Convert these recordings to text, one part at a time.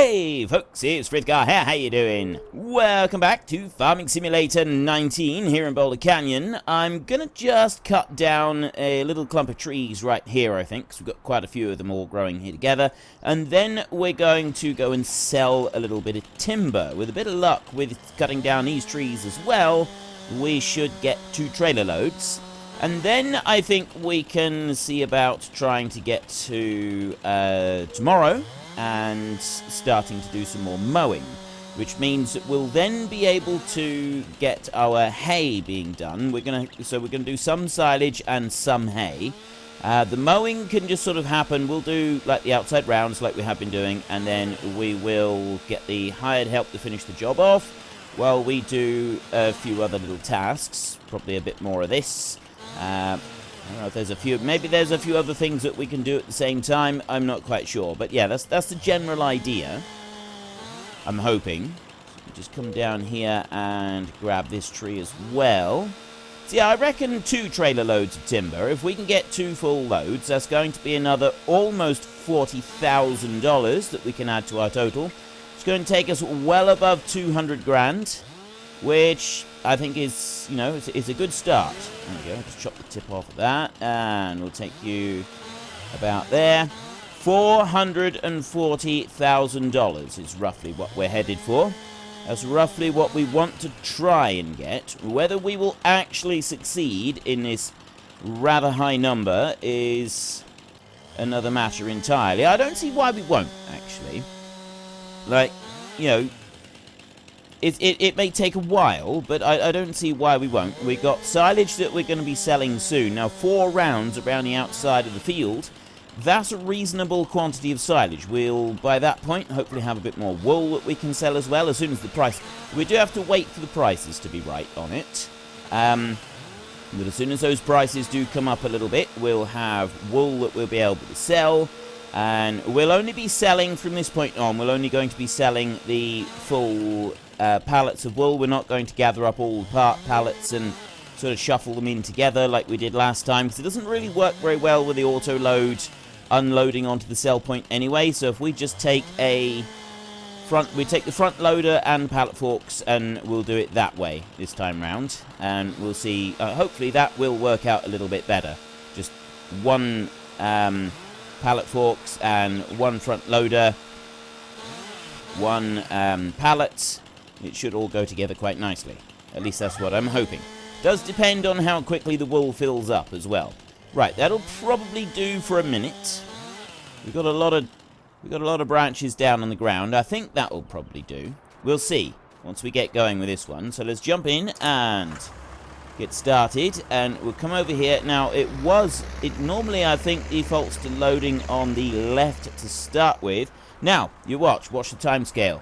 Hey folks, it's Frithgar here, how you doing? Welcome back to Farming Simulator 19 here in Boulder Canyon. I'm gonna just cut down a little clump of trees right here, I think, because we've got quite a few of them all growing here together. And then we're going to go and sell a little bit of timber. With a bit of luck with cutting down these trees as well, we should get 2 trailer loads. And then I think we can see about trying to get to tomorrow and starting to do some more mowing, which means that we'll then be able to get our hay being done. We're gonna do some silage and some hay. The mowing can just sort of happen. We'll do like the outside rounds like we have been doing, and then we will get the hired help to finish the job off while we do a few other little tasks, probably a bit more of this. I don't know if there's a few, maybe there's a few other things that we can do at the same time. I'm not quite sure, but yeah, that's the general idea. I'm hoping. Just come down here and grab this tree as well. So yeah, I reckon 2 trailer loads of timber. If we can get 2 full loads, that's going to be another almost $40,000 that we can add to our total. It's going to take us well above 200 grand, which I think is, you know, it's a good start. There we go, just chop the tip off of that, and we'll take you about there. $440,000 is roughly what we're headed for. That's roughly what we want to try and get. Whether we will actually succeed in this rather high number is another matter entirely. I don't see why we won't, actually. Like, you know, It may take a while, but I don't see why we won't. We've got silage that we're going to be selling soon. Now, 4 rounds around the outside of the field, that's a reasonable quantity of silage. We'll, by that point, hopefully have a bit more wool that we can sell as well, as soon as the price... We do have to wait for the prices to be right on it. But as soon as those prices do come up a little bit, we'll have wool that we'll be able to sell. And we'll only be selling, from this point on, we're only going to be selling the full... pallets of wool. We're not going to gather up all the pallets and sort of shuffle them in together like we did last time, because it doesn't really work very well with the auto load unloading onto the sell point anyway. So if we just take the front loader and pallet forks, and we'll do it that way this time round, and we'll see, hopefully that will work out a little bit better. Just 1 pallet forks and 1 front loader, 1 pallet. It should all go together quite nicely. At least that's what I'm hoping. Does depend on how quickly the wool fills up as well. Right, that'll probably do for a minute. We've got a lot of branches down on the ground. I think that will probably do. We'll see once we get going with this one. So let's jump in and get started, and we'll come over here. Now, it normally, I think, defaults to loading on the left to start with. Now, you watch the timescale.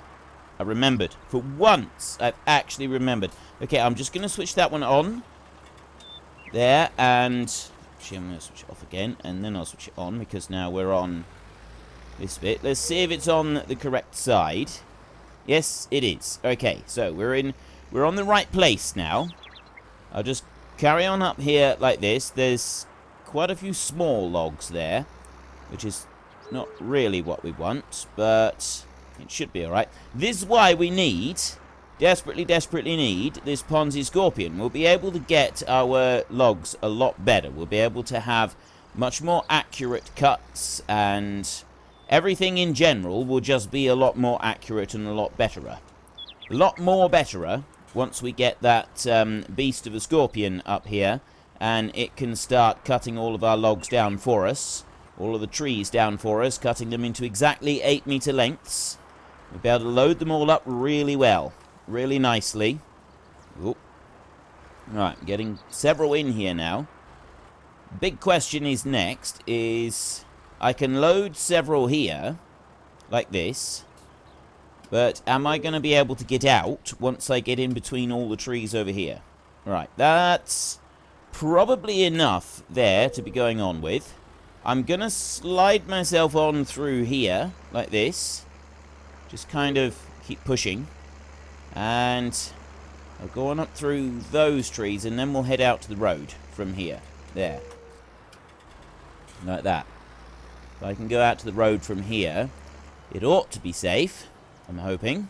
I remembered. For once, I've actually remembered. Okay, I'm just going to switch that one on. There, and... Actually, I'm going to switch it off again, and then I'll switch it on, because now we're on this bit. Let's see if it's on the correct side. Yes, it is. Okay, so we're on the right place now. I'll just carry on up here like this. There's quite a few small logs there, which is not really what we want, but... it should be alright. This is why we need, desperately need, this Ponzi Scorpion. We'll be able to get our logs a lot better. We'll be able to have much more accurate cuts, and everything in general will just be a lot more accurate and a lot betterer. A lot more betterer once we get that beast of a scorpion up here, and it can start cutting all of our logs down for us. All of the trees down for us, cutting them into exactly 8-meter lengths. We'll be able to load them all up really well. Really nicely. Oop. Right, getting several in here now. Big question is next is... I can load several here, like this. But am I going to be able to get out once I get in between all the trees over here? Right, that's probably enough there to be going on with. I'm going to slide myself on through here, like this. Just kind of keep pushing. And I'll go on up through those trees, and then we'll head out to the road from here. There. Like that. If I can go out to the road from here, it ought to be safe. I'm hoping.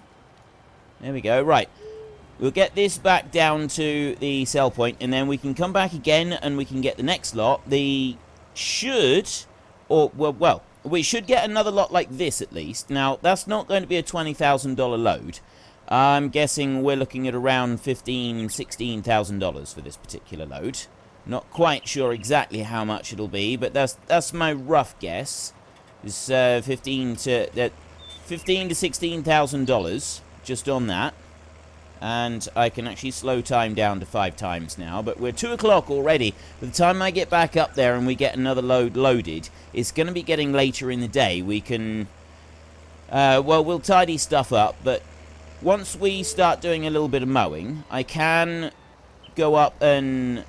There we go. Right. We'll get this back down to the sell point, and then we can come back again, and we can get the next lot. We should get another lot like this, at least. Now, that's not going to be a $20,000 load. I'm guessing we're looking at around $15,000, $16,000 for this particular load. Not quite sure exactly how much it'll be, but that's my rough guess. It's $15,000 to $16,000 just on that. And I can actually slow time down to 5 times now. But we're 2 o'clock already. By the time I get back up there and we get another load loaded, it's going to be getting later in the day. We can... we'll tidy stuff up. But once we start doing a little bit of mowing, I can go up and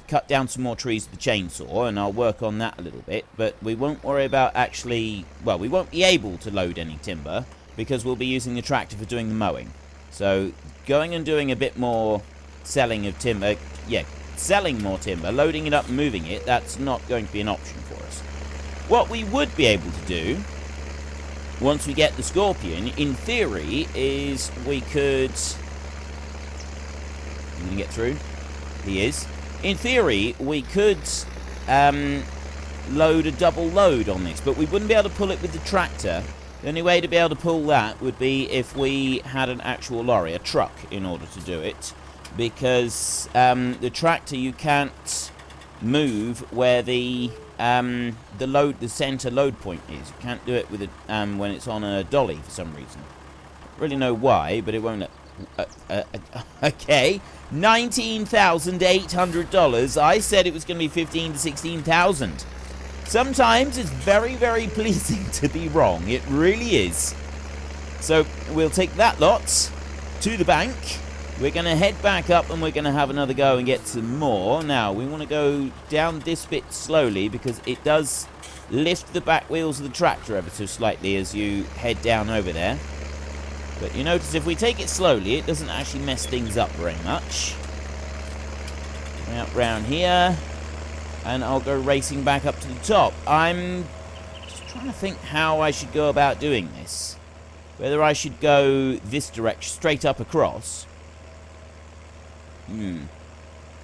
cut down some more trees with the chainsaw. And I'll work on that a little bit. But we won't worry about actually... Well, we won't be able to load any timber, because we'll be using the tractor for doing the mowing. So, going and doing a bit more selling of timber, selling more timber, loading it up and moving it, that's not going to be an option for us. What we would be able to do, once we get the Scorpion, in theory, is we could... Is he going to get through? He is. In theory, we could load a double load on this, but we wouldn't be able to pull it with the tractor. The only way to be able to pull that would be if we had an actual lorry, a truck, in order to do it. Because the tractor, you can't move where the center load point is. You can't do it with it when it's on a dolly for some reason. I don't really know why, but it won't. Okay, $19,800. I said it was going to be $15,000 to $16,000. Sometimes it's very, very pleasing to be wrong. It really is. So we'll take that lot to the bank. We're going to head back up and we're going to have another go and get some more. Now, we want to go down this bit slowly because it does lift the back wheels of the tractor ever so slightly as you head down over there. But you notice if we take it slowly, it doesn't actually mess things up very much. Going up round here. And I'll go racing back up to the top. I'm just trying to think how I should go about doing this. Whether I should go this direction, straight up across.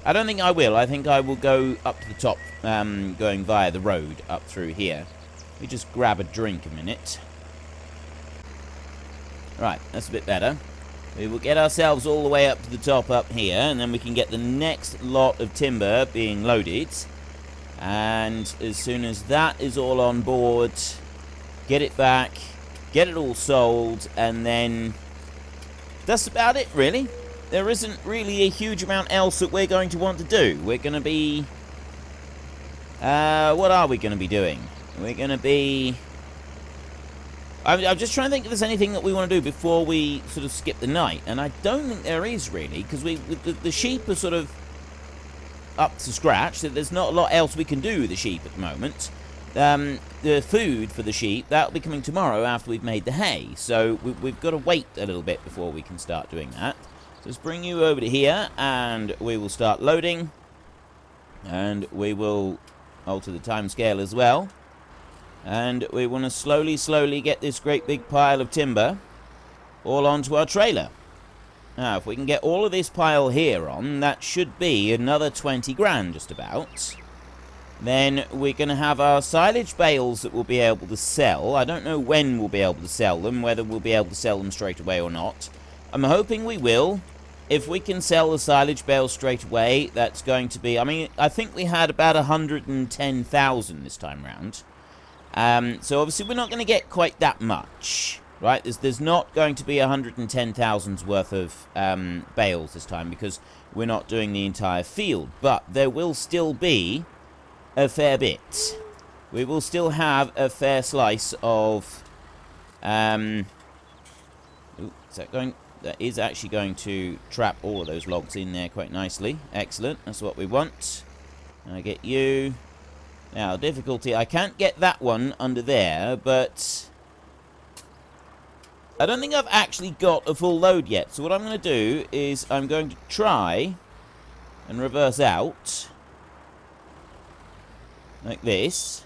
I don't think I will. I think I will go up to the top, going via the road up through here. Let me just grab a drink a minute. Right, that's a bit better. We will get ourselves all the way up to the top up here, and then we can get the next lot of timber being loaded. And as soon as that is all on board, get it back, get it all sold, and then that's about it, really. There isn't really a huge amount else that we're going to want to do. We're going to be... what are we going to be doing? We're going to be... I'm just trying to think if there's anything that we want to do before we sort of skip the night. And I don't think there is, really, because the sheep are sort of up to scratch. So there's not a lot else we can do with the sheep at the moment. The food for the sheep, that'll be coming tomorrow after we've made the hay. So we've got to wait a little bit before we can start doing that. So let's bring you over to here, and we will start loading. And we will alter the timescale as well. And we want to slowly get this great big pile of timber all onto our trailer. Now, if we can get all of this pile here on, that should be another 20 grand just about. Then we're going to have our silage bales that we'll be able to sell. I don't know when we'll be able to sell them, whether we'll be able to sell them straight away or not. I'm hoping we will. If we can sell the silage bales straight away, that's going to be... I mean, I think we had about 110,000 this time round. So obviously we're not going to get quite that much. Right, there's not going to be 110,000's worth of bales this time because we're not doing the entire field. But there will still be a fair bit. We will still have a fair slice of... Ooh, is that going... That is actually going to trap all of those logs in there quite nicely. Excellent, that's what we want. I get you. Now, difficulty, I can't get that one under there, but... I don't think I've actually got a full load yet. So what I'm going to do is I'm going to try and reverse out. Like this.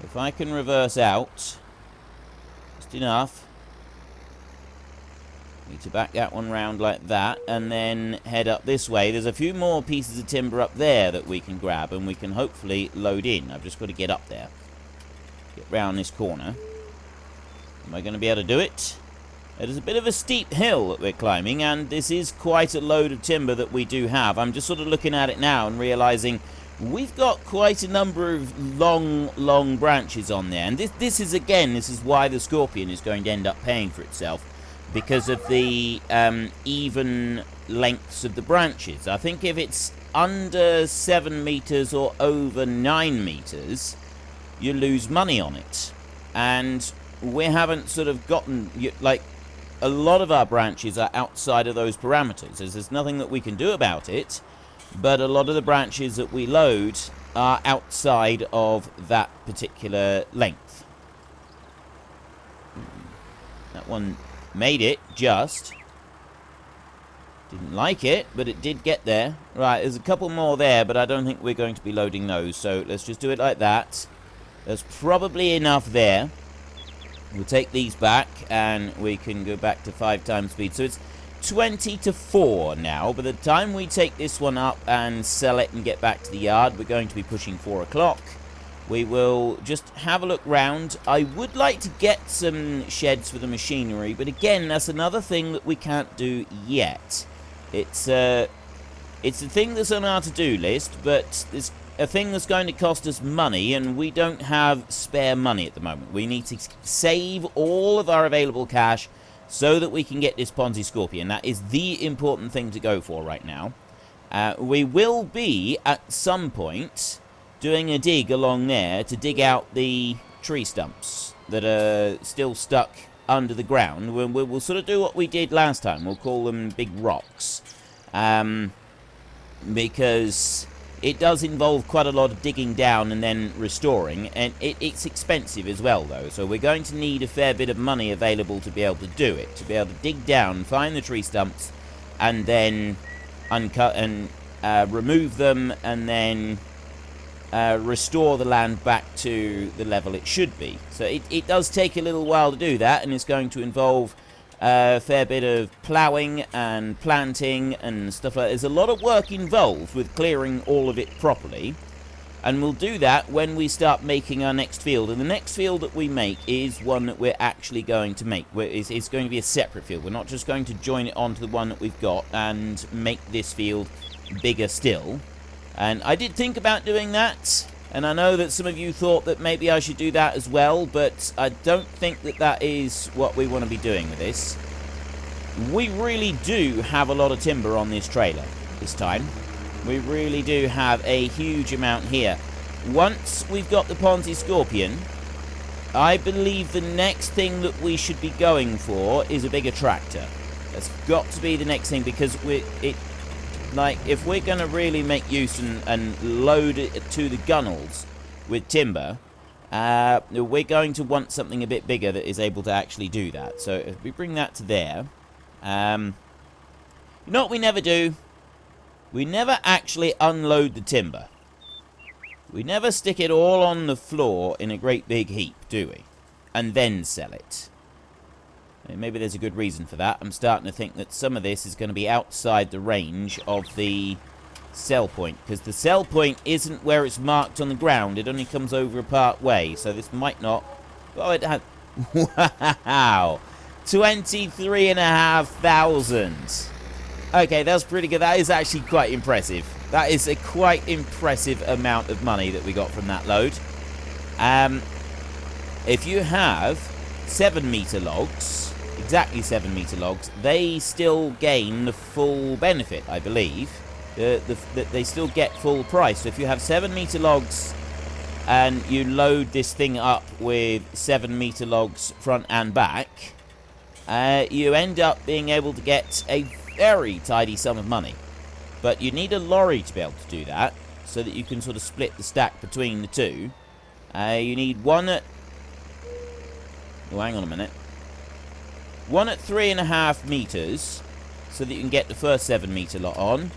If I can reverse out just enough, need to back that one round like that and then head up this way. There's a few more pieces of timber up there that we can grab and we can hopefully load in. I've just got to get up there, get round this corner. Am I going to be able to do it? It is a bit of a steep hill that we're climbing, and this is quite a load of timber that we do have. I'm just sort of looking at it now and realizing we've got quite a number of long branches on there. And this is why the Scorpion is going to end up paying for itself, because of the even lengths of the branches. I think if it's under 7 meters or over 9 meters, you lose money on it. And we haven't sort of gotten, like, a lot of our branches are outside of those parameters. There's nothing that we can do about it, but a lot of the branches that we load are outside of that particular length. That one made it, just. Didn't like it, but it did get there. Right, there's a couple more there, but I don't think we're going to be loading those, so let's just do it like that. There's probably enough there. We'll take these back, and we can go back to 5 times speed. So it's 20 to 4 now. By the time we take this one up and sell it and get back to the yard, we're going to be pushing 4 o'clock. We will just have a look round. I would like to get some sheds for the machinery, but again, that's another thing that we can't do yet. It's a thing that's on our to-do list, but it's a thing that's going to cost us money, and we don't have spare money at the moment. We need to save all of our available cash so that we can get this Ponzi Scorpion. That is the important thing to go for right now. We will be, at some point, doing a dig along there to dig out the tree stumps that are still stuck under the ground. We'll sort of do what we did last time. We'll call them big rocks. Because it does involve quite a lot of digging down and then restoring, and it's expensive as well, though. So we're going to need a fair bit of money available to be able to do it, to be able to dig down, find the tree stumps, and then uncut and remove them, and then restore the land back to the level it should be. So it does take a little while to do that, and it's going to involve a fair bit of ploughing and planting and stuff like that. There's a lot of work involved with clearing all of it properly, and we'll do that when we start making our next field. And the next field that we make is one that we're actually going to make. It's going to be a separate field. We're not just going to join it onto the one that we've got and make this field bigger still. And I did think about doing that, and I know that some of you thought that maybe I should do that as well, but I don't think that that is what we want to be doing with this. We really do have a lot of timber on this trailer this time. We really do have a huge amount here. Once we've got the Ponzi Scorpion, I believe the next thing that we should be going for is a bigger tractor. That's got to be the next thing, because if we're going to really make use and load it to the gunnels with timber, we're going to want something a bit bigger that is able to actually do that. So if we bring that to there, you know what we never do? We never actually unload the timber. We never stick it all on the floor in a great big heap, do we? And then sell it. Maybe there's a good reason for that. I'm starting to think that some of this is going to be outside the range of the sell point, because the sell point isn't where it's marked on the ground. It only comes over a part way, so this might not... Oh, it has... Wow! 23,500. Okay, that's pretty good. That is actually quite impressive. That is a quite impressive amount of money that we got from that load. If you have 7-meter logs, exactly 7-meter logs, they still gain the full benefit, I believe. They still get full price. So if you have 7-meter logs and you load this thing up with 7-meter logs front and back, you end up being able to get a very tidy sum of money. But you need a lorry to be able to do that, so that you can sort of split the stack between the two. You need one at... Oh, hang on a minute. One at 3.5 meters, so that you can get the first 7-meter lot on.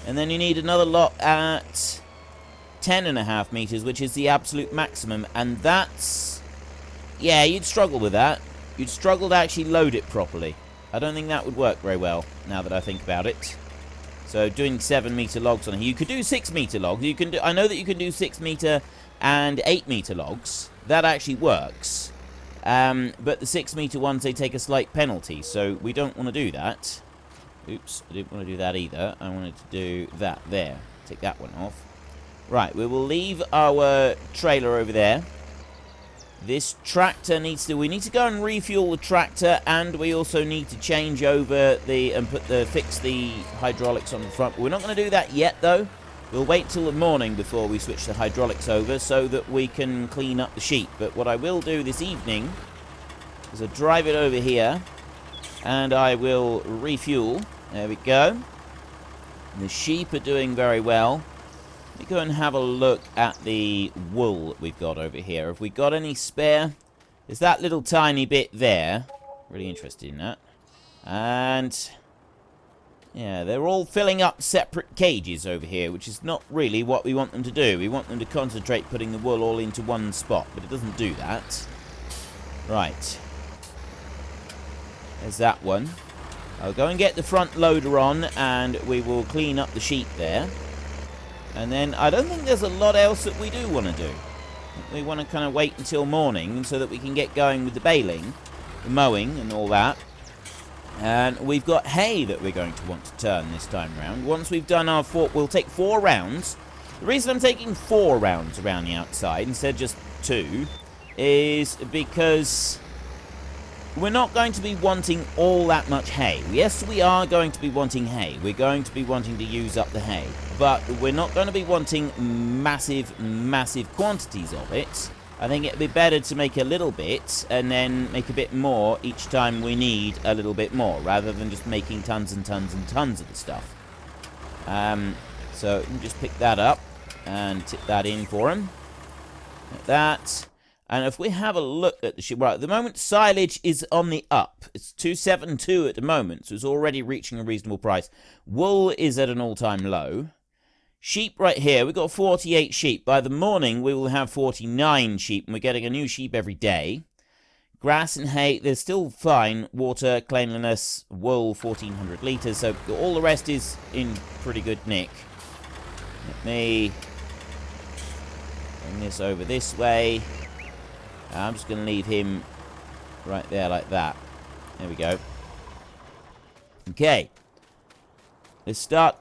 And then you need another lot at 10.5 meters, which is the absolute maximum, and that's... yeah, you'd struggle with that. You'd struggle to actually load it properly. I don't think that would work very well, now that I think about it. So, doing 7-meter logs on here. You could do 6-meter logs. You can do, I know that you can do 6-meter and 8-meter logs. That actually works. But the 6-meter ones, they take a slight penalty, so we don't want to do that. Oops, I didn't want to do that either. I wanted to do that there. Take that one off. Right, we will leave our trailer over there. This tractor needs to... we need to go and refuel the tractor, and we also need to change over the... and fix the hydraulics on the front. We're not going to do that yet, though. We'll wait till the morning before we switch the hydraulics over so that we can clean up the sheep. But what I will do this evening is I'll drive it over here, and I will refuel. There we go. The sheep are doing very well. Let me go and have a look at the wool that we've got over here. Have we got any spare? There's that little tiny bit there. Really interested in that. And... yeah, they're all filling up separate cages over here, which is not really what we want them to do. We want them to concentrate putting the wool all into one spot, but it doesn't do that. Right. There's that one. I'll go and get the front loader on, and we will clean up the sheep there. And then, I don't think there's a lot else that we do want to do. We want to kind of wait until morning so that we can get going with the baling, the mowing, and all that. And we've got hay that we're going to want to turn this time around. Once we've done our we'll take 4 rounds. The reason I'm taking 4 rounds around the outside instead of just 2 is because we're not going to be wanting all that much hay. Yes, we are going to be wanting hay. We're going to be wanting to use up the hay. But we're not going to be wanting massive, massive quantities of it. I think it'd be better to make a little bit and then make a bit more each time we need a little bit more, rather than just making tons and tons and tons of the stuff. So you can just pick that up and tip that in for him. Like that. And if we have a look at the sheep, right, at the moment silage is on the up. It's 272 at the moment, so it's already reaching a reasonable price. Wool is at an all-time low. Sheep right here, we've got 48 sheep. By the morning, we will have 49 sheep, and we're getting a new sheep every day. Grass and hay, they're still fine. Water, cleanliness, wool, 1,400 litres. So all the rest is in pretty good nick. Let me bring this over this way. I'm just going to leave him right there like that. There we go. Okay. Let's start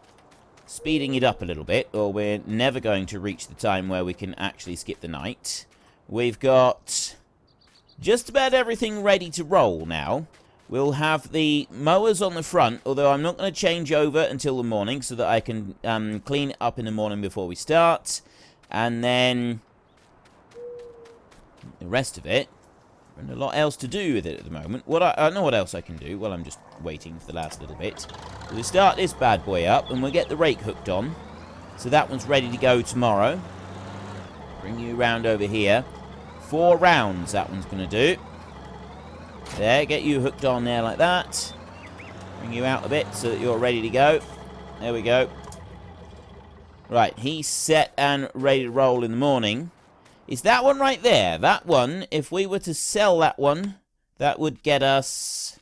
speeding it up a little bit, or we're never going to reach the time where we can actually skip the night. We've got just about everything ready to roll now. We'll have the mowers on the front, although I'm not going to change over until the morning so that I can clean it up in the morning before we start. And then the rest of it, there's a lot else to do with it at the moment. I know what else I can do. Well, I'm just waiting for the last little bit. We'll start this bad boy up, and we'll get the rake hooked on. So that one's ready to go tomorrow. Bring you round over here. 4 rounds that one's going to do. There, get you hooked on there like that. Bring you out a bit so that you're ready to go. There we go. Right, he's set and ready to roll in the morning. Is that one right there? That one, if we were to sell that one, that would get us...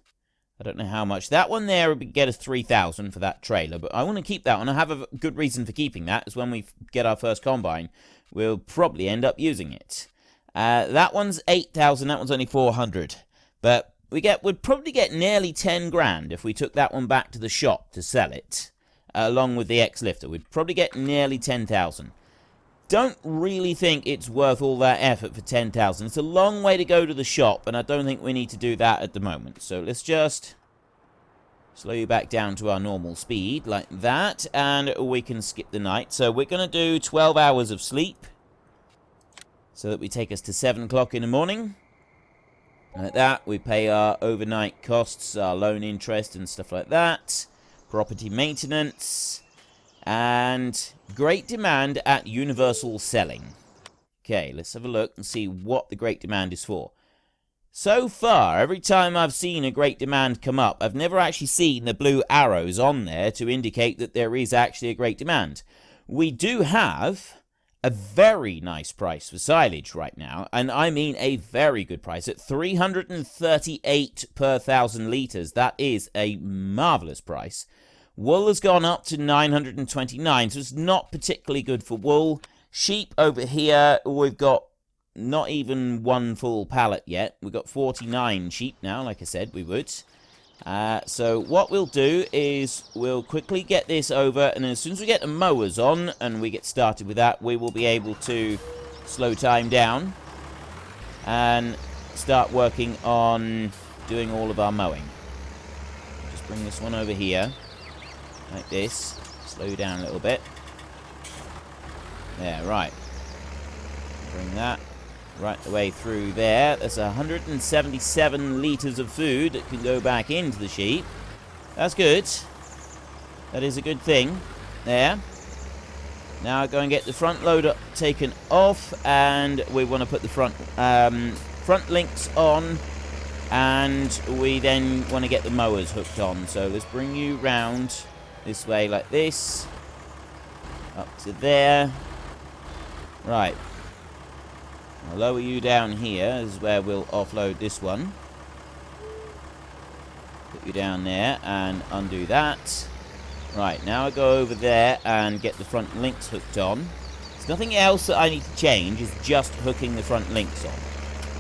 I don't know how much. That one there would get us 3,000 for that trailer, but I want to keep that one. I have a good reason for keeping that, is when we get our first combine, we'll probably end up using it. That one's 8,000, that one's only 400. But we'd probably get nearly 10 grand if we took that one back to the shop to sell it, along with the X-Lifter. We'd probably get nearly 10,000. Don't really think it's worth all that effort for 10,000. It's a long way to go to the shop, and I don't think we need to do that at the moment. So let's just slow you back down to our normal speed, like that, and we can skip the night. So we're going to do 12 hours of sleep, so that we take us to 7 o'clock in the morning. Like that, we pay our overnight costs, our loan interest and stuff like that. Property maintenance. And great demand at universal selling. Okay, let's have a look and see what the great demand is for. So far, every time I've seen a great demand come up, I've never actually seen the blue arrows on there to indicate that there is actually a great demand. We do have a very nice price for silage right now, and I mean a very good price at 338 per 1,000 litres. That is a marvellous price. Wool has gone up to 929, so it's not particularly good for wool. Sheep over here, we've got not even one full pallet yet. We've got 49 sheep now, like I said we would. So what we'll do is we'll quickly get this over, and as soon as we get the mowers on and we get started with that, we will be able to slow time down and start working on doing all of our mowing. Just bring this one over here like this. Slow down a little bit. There, right. Bring that right the way through there. There's 177 litres of food that can go back into the sheep. That's good. That is a good thing. There. Now go and get the front loader taken off, and we want to put the front links on, and we then want to get the mowers hooked on. So let's bring you round this way like this. Up to there. Right. I'll lower you down here. This is where we'll offload this one. Put you down there and undo that. Right, now I go over there and get the front links hooked on. There's nothing else that I need to change, it's just hooking the front links on.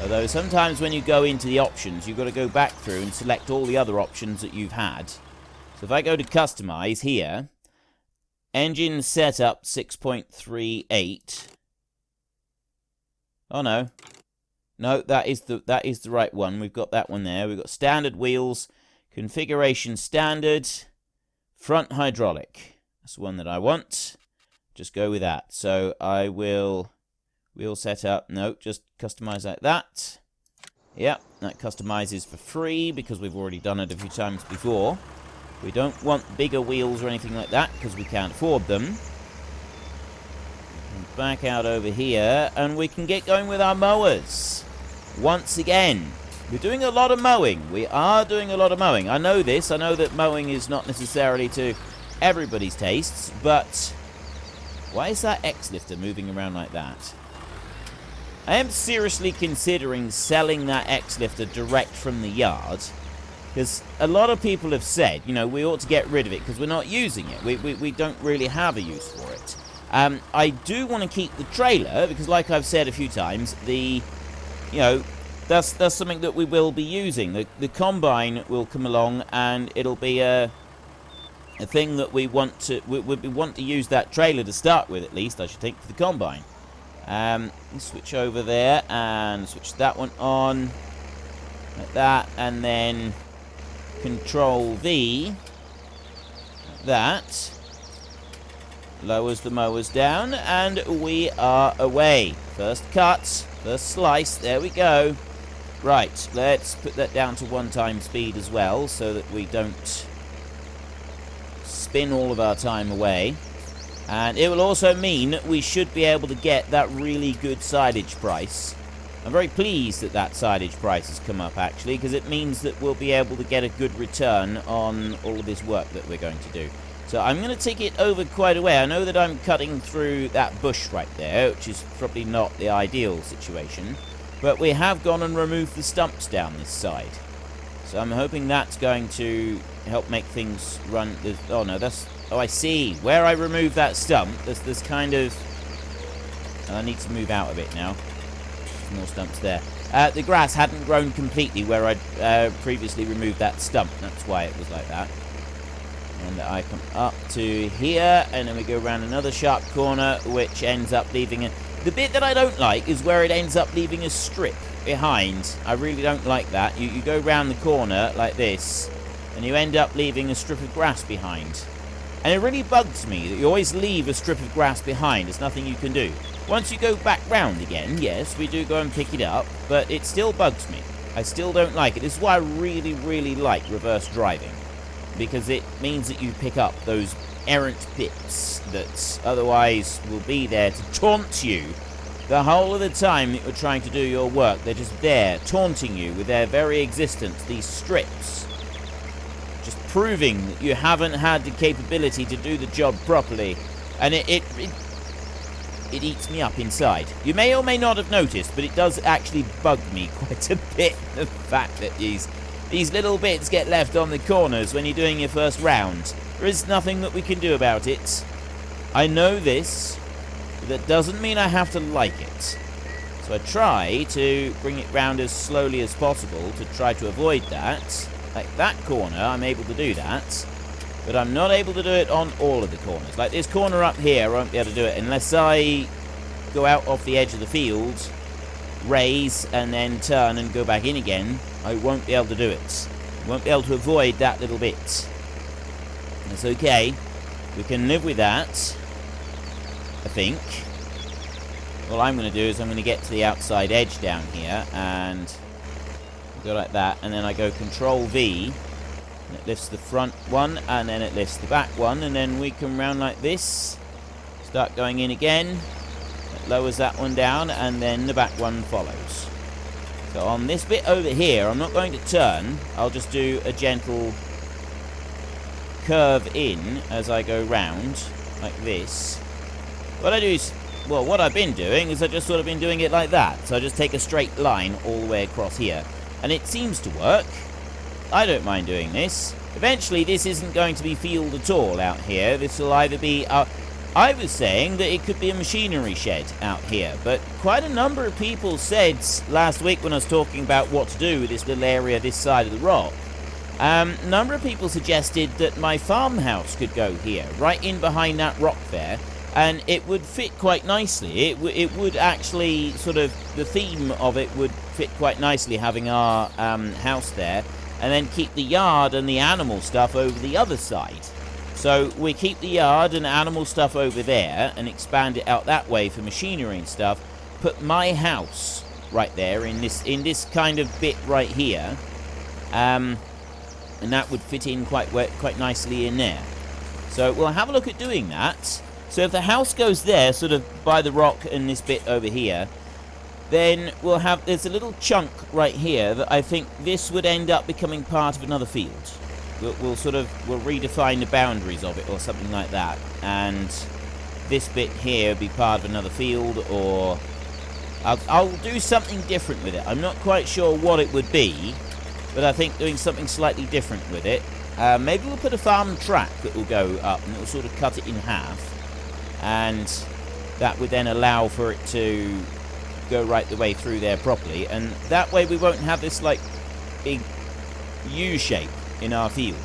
Although sometimes when you go into the options, you've got to go back through and select all the other options that you've had. So if I go to customize here, engine setup 6.38. Oh no. No, that is the right one. We've got that one there. We've got standard wheels, configuration standard, front hydraulic. That's the one that I want. Just go with that. So I will wheel setup. No, just customize like that. Yep, that customizes for free because we've already done it a few times before. We don't want bigger wheels or anything like that because we can't afford them. Back out over here, and we can get going with our mowers. Once again, we're doing a lot of mowing. We are doing a lot of mowing. I know this. I know that mowing is not necessarily to everybody's tastes, but why is that X-lifter moving around like that? I am seriously considering selling that X-lifter direct from the yard, because a lot of people have said, you know, we ought to get rid of it because we're not using it. We don't really have a use for it. I do want to keep the trailer because, like I've said a few times, that's something that we will be using. The combine will come along, and it'll be a thing that we want to use that trailer to start with, at least I should think, for the combine. Switch over there and switch that one on like that, and then Control V like that. Lowers the mowers down, and we are away. First cut, first slice, there we go. Right, let's put that down to 1x speed as well, so that we don't spin all of our time away. And it will also mean we should be able to get that really good silage price. I'm very pleased that that silage price has come up, actually, because it means that we'll be able to get a good return on all of this work that we're going to do. So I'm going to take it over quite a way. I know that I'm cutting through that bush right there, which is probably not the ideal situation. But we have gone and removed the stumps down this side. So I'm hoping that's going to help make things run. Oh no, oh, I see. Where I removed that stump, there's kind of... I need to move out of it now. There's more stumps there. The grass hadn't grown completely where I'd previously removed that stump. That's why it was like that. And I come up to here, and then we go around another sharp corner, which ends up leaving a... The bit that I don't like is where it ends up leaving a strip behind. I really don't like that. You go round the corner like this, and you end up leaving a strip of grass behind. And it really bugs me that you always leave a strip of grass behind. There's nothing you can do. Once you go back round again, yes, we do go and pick it up, but it still bugs me. I still don't like it. This is why I really, really like reverse driving, because it means that you pick up those errant bits that otherwise will be there to taunt you the whole of the time that you're trying to do your work. They're just there, taunting you with their very existence, these strips. Just proving that you haven't had the capability to do the job properly. And it eats me up inside. You may or may not have noticed, but it does actually bug me quite a bit, the fact that these little bits get left on the corners when you're doing your first round. There is nothing that we can do about it. I know this, but that doesn't mean I have to like it. So I try to bring it round as slowly as possible to try to avoid that. Like that corner, I'm able to do that. But I'm not able to do it on all of the corners. Like this corner up here, I won't be able to do it unless I go out off the edge of the field, raise, and then turn and go back in again. I won't be able to do it. I won't be able to avoid that little bit. It's okay. We can live with that, I think. All I'm going to do is I'm going to get to the outside edge down here and go like that, and then I go Control V. And it lifts the front one, and then it lifts the back one, and then we come round like this. Start going in again. It lowers that one down, and then the back one follows. So on this bit over here, I'm not going to turn. I'll just do a gentle curve in as I go round, like this. What I do is, well, what I've been doing is I've just sort of been doing it like that. So I just take a straight line all the way across here. And it seems to work. I don't mind doing this. Eventually, this isn't going to be field at all out here. This will either be... I was saying that it could be a machinery shed out here, but quite a number of people said last week when I was talking about what to do with this little area this side of the rock, a number of people suggested that my farmhouse could go here, right in behind that rock there, and it would fit quite nicely. It would actually sort of... The theme of it would fit quite nicely, having our house there, and then keep the yard and the animal stuff over the other side. So we keep the yard and animal stuff over there and expand it out that way for machinery and stuff. Put my house right there in this kind of bit right here, and that would fit in quite nicely in there. So we'll have a look at doing that. So if the house goes there, sort of by the rock and this bit over here, then we'll have, there's a little chunk right here that I think this would end up becoming part of another field. We'll redefine the boundaries of it or something like that. And this bit here would be part of another field, or I'll do something different with it. I'm not quite sure what it would be, but I think doing something slightly different with it. Maybe we'll put a farm track that will go up and it will sort of cut it in half. And that would then allow for it to go right the way through there properly, and that way we won't have this like big U-shape in our field.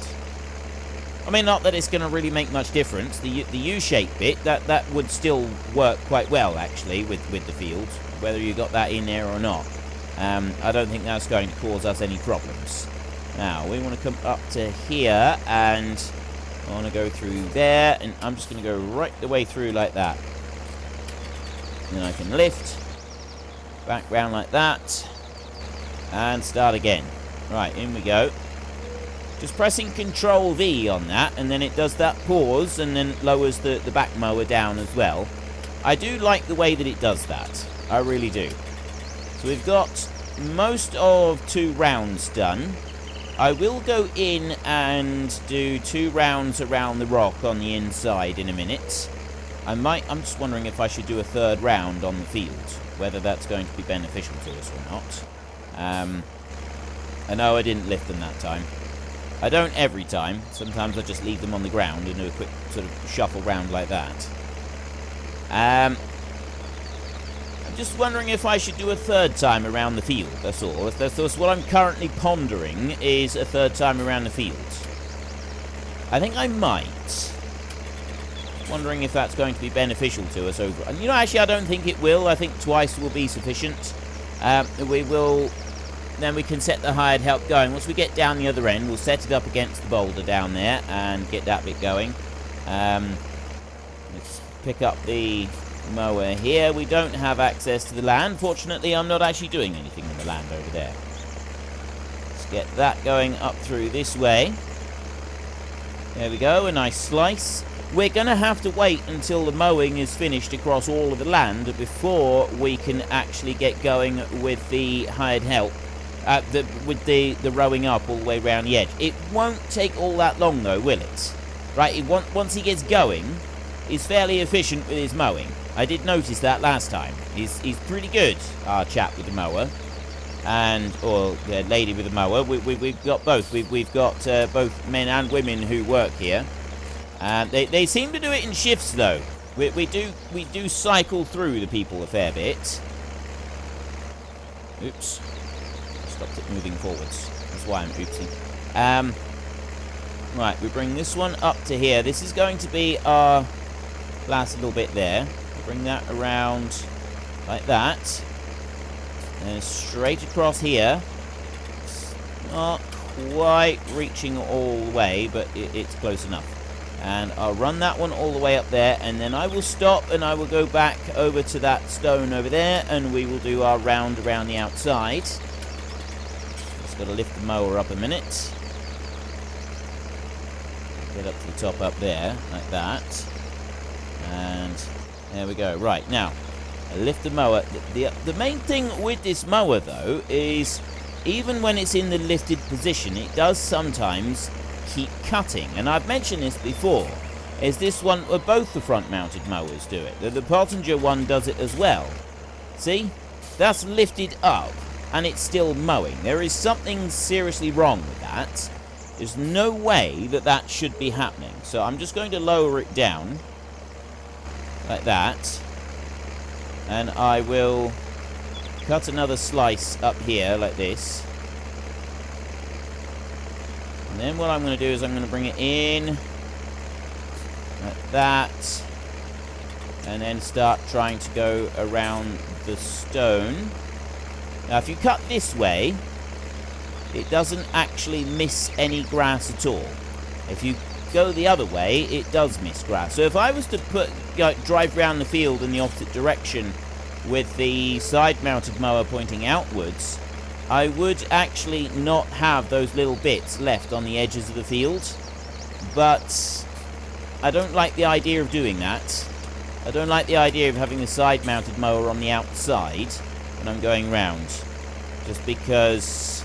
I mean, not that it's going to really make much difference. The U-shape bit, that would still work quite well actually with the field, whether you got that in there or not. I don't think that's going to cause us any problems. Now we want to come up to here, and I want to go through there, and I'm just going to go right the way through like that. And then I can lift back round like that, and start again. Right, in we go. Just pressing Control V on that, and then it does that pause, and then lowers the back mower down as well. I do like the way that it does that. I really do. So we've got most of 2 rounds done. I will go in and do 2 rounds around the rock on the inside in a minute. I'm just wondering if I should do a 3rd round on the field, whether that's going to be beneficial to us or not. I know I didn't lift them that time. I don't every time. Sometimes I just leave them on the ground and do a quick sort of shuffle round like that. I'm just wondering if I should do a 3rd time around the field, that's all. That's what I'm currently pondering, is a 3rd time around the field. I think I might. Wondering if that's going to be beneficial to us over... And, you know, actually, I don't think it will. I think twice will be sufficient. We will... Then we can set the hired help going. Once we get down the other end, we'll set it up against the boulder down there and get that bit going. Let's pick up the mower here. We don't have access to the land. Fortunately, I'm not actually doing anything in the land over there. Let's get that going up through this way. There we go, a nice slice. We're going to have to wait until the mowing is finished across all of the land before we can actually get going with the hired help. With the rowing up all the way around the edge. It won't take all that long though, will it? Right, once he gets going, is fairly efficient with his mowing. I did notice that last time. He's pretty good, our chap with the mower. Or the lady with the mower. We've got both. We've got both men and women who work here. They seem to do it in shifts, though. We do cycle through the people a fair bit. Oops. Stopped it moving forwards. That's why I'm oopsing. Right, we bring this one up to here. This is going to be our last little bit there. Bring that around like that. And straight across here. It's not quite reaching all the way, but it's close enough. And I'll run that one all the way up there, and then I will stop and I will go back over to that stone over there, and we will do our round around the outside. Just got to lift the mower up a minute. Get up to the top up there, like that. And there we go. Right, now, I lift the mower. The main thing with this mower, though, is even when it's in the lifted position, it does sometimes keep cutting. And I've mentioned this before. Is this one, or both the front-mounted mowers do it. The passenger one does it as well. See? That's lifted up, and it's still mowing. There is something seriously wrong with that. There's no way that that should be happening. So I'm just going to lower it down. Like that. And I will cut another slice up here like this. And then what I'm going to do is I'm going to bring it in like that. And then start trying to go around the stone. Now if you cut this way, it doesn't actually miss any grass at all. If you go the other way, it does miss grass. So if I was to drive around the field in the opposite direction with the side-mounted mower pointing outwards, I would actually not have those little bits left on the edges of the field. But I don't like the idea of doing that. I don't like the idea of having the side-mounted mower on the outside when I'm going round. Just because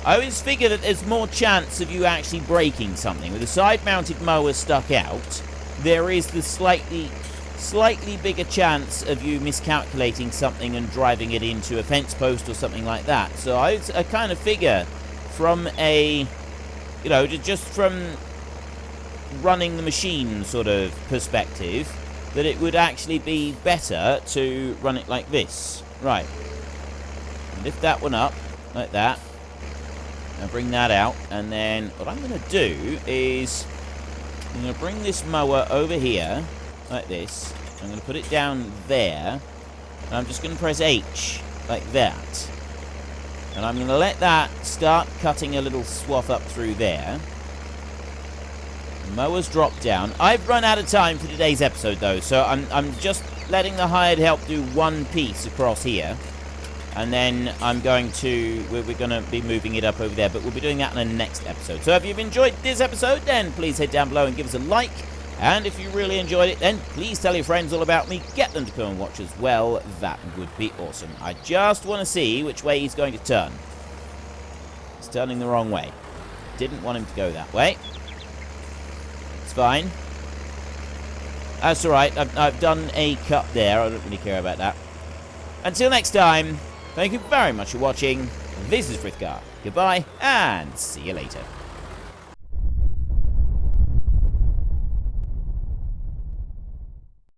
I always figure that there's more chance of you actually breaking something. With a side-mounted mower stuck out, there is the slightly bigger chance of you miscalculating something and driving it into a fence post or something like that. So I kind of figure from a, just from running the machine sort of perspective, that it would actually be better to run it like this. Right. Lift that one up like that. Now bring that out, and then what I'm going to do is I'm going to bring this mower over here like this. I'm going to put it down there, and I'm just going to press H like that. And I'm going to let that start cutting a little swath up through there. The mower's dropped down. I've run out of time for today's episode, though, so I'm just letting the hired help do one piece across here. And then we're going to be moving it up over there, but we'll be doing that in the next episode. So if you've enjoyed this episode, then please head down below and give us a like. And if you really enjoyed it, then please tell your friends all about me. Get them to come and watch as well. That would be awesome. I just want to see which way he's going to turn. He's turning the wrong way. Didn't want him to go that way. It's fine. That's alright. I've done a cut there. I don't really care about that. Until next time, thank you very much for watching. This is Frithgar. Goodbye, and see you later.